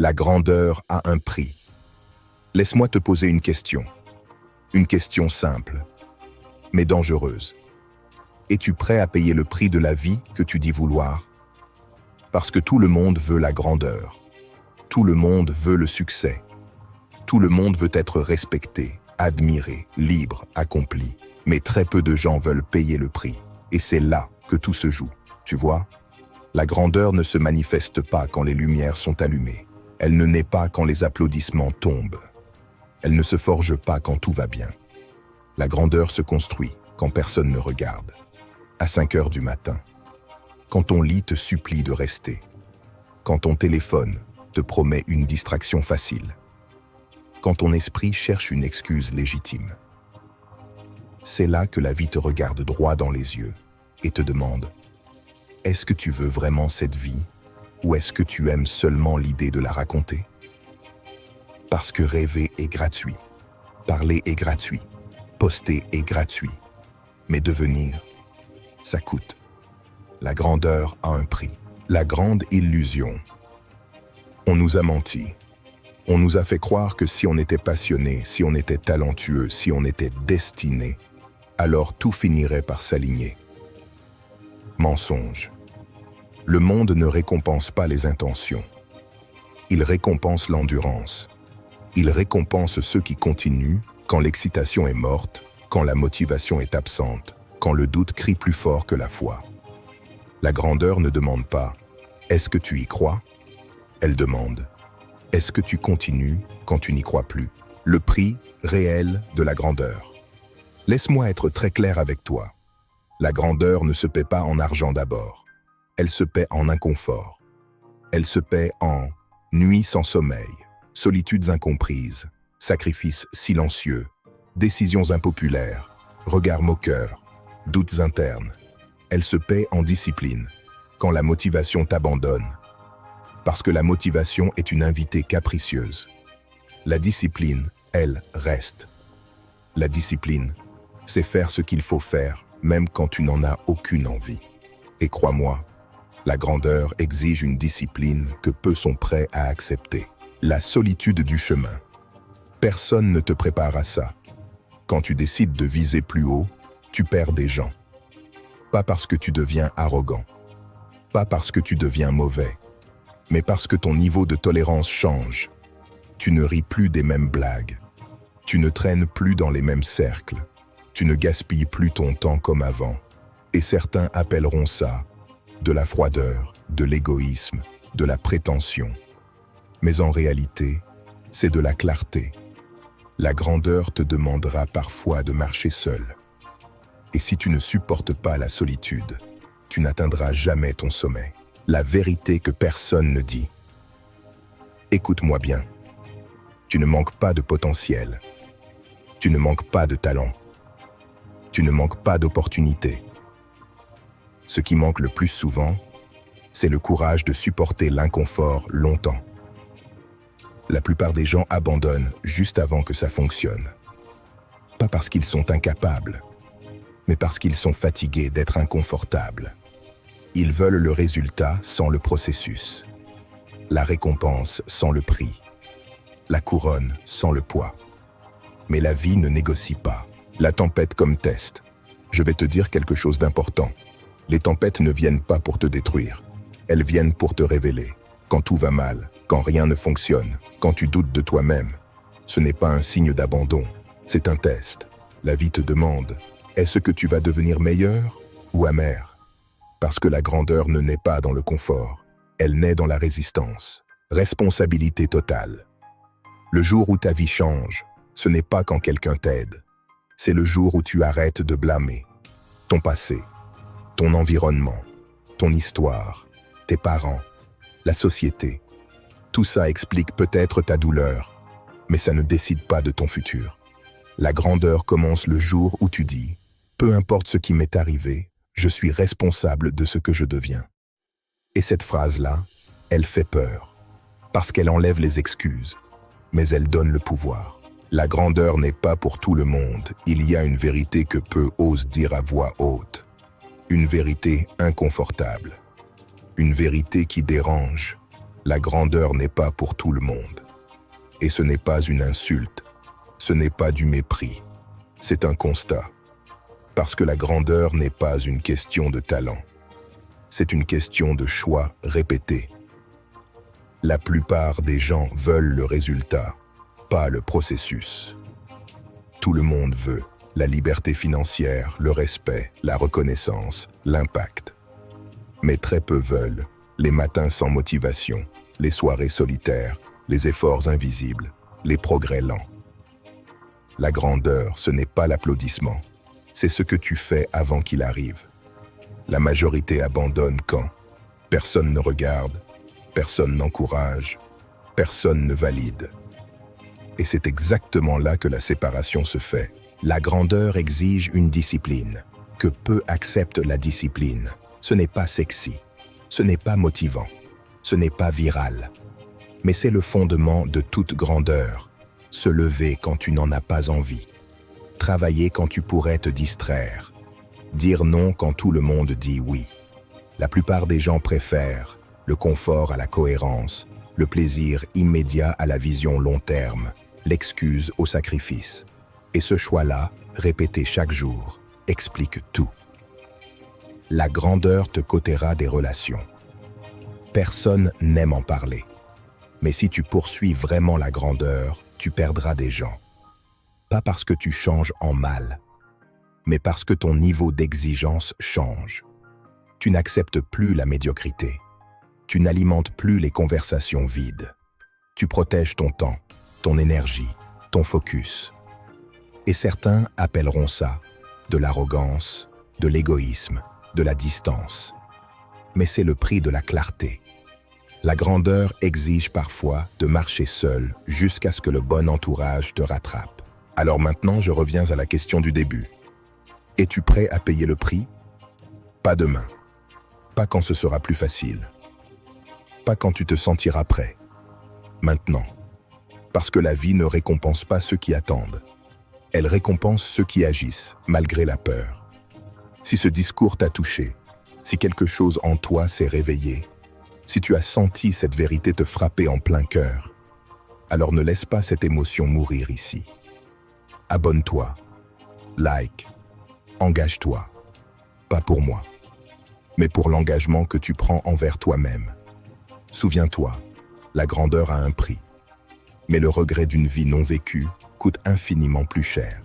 La grandeur a un prix. Laisse-moi te poser une question. Une question simple, mais dangereuse. Es-tu prêt à payer le prix de la vie que tu dis vouloir? Parce que tout le monde veut la grandeur. Tout le monde veut le succès. Tout le monde veut être respecté, admiré, libre, accompli. Mais très peu de gens veulent payer le prix. Et c'est là que tout se joue. Tu vois? La grandeur ne se manifeste pas quand les lumières sont allumées. Elle ne naît pas quand les applaudissements tombent. Elle ne se forge pas quand tout va bien. La grandeur se construit quand personne ne regarde. À 5 heures du matin. Quand ton lit te supplie de rester. Quand ton téléphone te promet une distraction facile. Quand ton esprit cherche une excuse légitime. C'est là que la vie te regarde droit dans les yeux et te demande: est-ce que tu veux vraiment cette vie ou est-ce que tu aimes seulement l'idée de la raconter? Parce que rêver est gratuit, parler est gratuit, poster est gratuit, mais devenir, ça coûte. La grandeur a un prix. La grande illusion. On nous a menti. On nous a fait croire que si on était passionné, si on était talentueux, si on était destiné, alors tout finirait par s'aligner. Mensonge. Le monde ne récompense pas les intentions. Il récompense l'endurance. Il récompense ceux qui continuent quand l'excitation est morte, quand la motivation est absente, quand le doute crie plus fort que la foi. La grandeur ne demande pas « Est-ce que tu y crois ?» Elle demande « Est-ce que tu continues quand tu n'y crois plus ?» Le prix réel de la grandeur. Laisse-moi être très clair avec toi. La grandeur ne se paie pas en argent d'abord. Elle se paie en inconfort. Elle se paie en nuits sans sommeil, solitudes incomprises, sacrifices silencieux, décisions impopulaires, regards moqueurs, doutes internes. Elle se paie en discipline, quand la motivation t'abandonne. Parce que la motivation est une invitée capricieuse. La discipline, elle, reste. La discipline, c'est faire ce qu'il faut faire, même quand tu n'en as aucune envie. Et crois-moi, la grandeur exige une discipline que peu sont prêts à accepter. La solitude du chemin. Personne ne te prépare à ça. Quand tu décides de viser plus haut, tu perds des gens. Pas parce que tu deviens arrogant, pas parce que tu deviens mauvais, mais parce que ton niveau de tolérance change. Tu ne ris plus des mêmes blagues, tu ne traînes plus dans les mêmes cercles, tu ne gaspilles plus ton temps comme avant. Et certains appelleront ça de la froideur, de l'égoïsme, de la prétention. Mais en réalité, c'est de la clarté. La grandeur te demandera parfois de marcher seul. Et si tu ne supportes pas la solitude, tu n'atteindras jamais ton sommet. La vérité que personne ne dit. Écoute-moi bien. Tu ne manques pas de potentiel. Tu ne manques pas de talent. Tu ne manques pas d'opportunité. Ce qui manque le plus souvent, c'est le courage de supporter l'inconfort longtemps. La plupart des gens abandonnent juste avant que ça fonctionne. Pas parce qu'ils sont incapables, mais parce qu'ils sont fatigués d'être inconfortables. Ils veulent le résultat sans le processus, la récompense sans le prix, la couronne sans le poids. Mais la vie ne négocie pas. La tempête comme test. Je vais te dire quelque chose d'important. Les tempêtes ne viennent pas pour te détruire. Elles viennent pour te révéler. Quand tout va mal, quand rien ne fonctionne, quand tu doutes de toi-même, ce n'est pas un signe d'abandon, c'est un test. La vie te demande: est-ce que tu vas devenir meilleur ou amer? Parce que la grandeur ne naît pas dans le confort, elle naît dans la résistance. Responsabilité totale. Le jour où ta vie change, ce n'est pas quand quelqu'un t'aide. C'est le jour où tu arrêtes de blâmer. Ton passé, ton environnement, ton histoire, tes parents, la société. Tout ça explique peut-être ta douleur, mais ça ne décide pas de ton futur. La grandeur commence le jour où tu dis: peu importe ce qui m'est arrivé, je suis responsable de ce que je deviens. Et cette phrase-là, elle fait peur, parce qu'elle enlève les excuses, mais elle donne le pouvoir. La grandeur n'est pas pour tout le monde, il y a une vérité que peu osent dire à voix haute. Une vérité inconfortable, une vérité qui dérange. La grandeur n'est pas pour tout le monde. Et ce n'est pas une insulte, ce n'est pas du mépris, c'est un constat. Parce que la grandeur n'est pas une question de talent, c'est une question de choix répétés. La plupart des gens veulent le résultat, pas le processus. Tout le monde veut la liberté financière, le respect, la reconnaissance, l'impact. Mais très peu veulent les matins sans motivation, les soirées solitaires, les efforts invisibles, les progrès lents. La grandeur, ce n'est pas l'applaudissement, c'est ce que tu fais avant qu'il arrive. La majorité abandonne quand personne ne regarde, personne n'encourage, personne ne valide. Et c'est exactement là que la séparation se fait. La grandeur exige une discipline, que peu acceptent la discipline. Ce n'est pas sexy, ce n'est pas motivant, ce n'est pas viral. Mais c'est le fondement de toute grandeur. Se lever quand tu n'en as pas envie. Travailler quand tu pourrais te distraire. Dire non quand tout le monde dit oui. La plupart des gens préfèrent le confort à la cohérence, le plaisir immédiat à la vision long terme, l'excuse au sacrifice. Et ce choix-là, répété chaque jour, explique tout. La grandeur te côtera des relations. Personne n'aime en parler. Mais si tu poursuis vraiment la grandeur, tu perdras des gens. Pas parce que tu changes en mal, mais parce que ton niveau d'exigence change. Tu n'acceptes plus la médiocrité. Tu n'alimentes plus les conversations vides. Tu protèges ton temps, ton énergie, ton focus. Et certains appelleront ça de l'arrogance, de l'égoïsme, de la distance. Mais c'est le prix de la clarté. La grandeur exige parfois de marcher seul jusqu'à ce que le bon entourage te rattrape. Alors maintenant, je reviens à la question du début. Es-tu prêt à payer le prix? Pas demain. Pas quand ce sera plus facile. Pas quand tu te sentiras prêt. Maintenant. Parce que la vie ne récompense pas ceux qui attendent. Elle récompense ceux qui agissent, malgré la peur. Si ce discours t'a touché, si quelque chose en toi s'est réveillé, si tu as senti cette vérité te frapper en plein cœur, alors ne laisse pas cette émotion mourir ici. Abonne-toi, like, engage-toi. Pas pour moi, mais pour l'engagement que tu prends envers toi-même. Souviens-toi, la grandeur a un prix, mais le regret d'une vie non vécue coûte infiniment plus cher.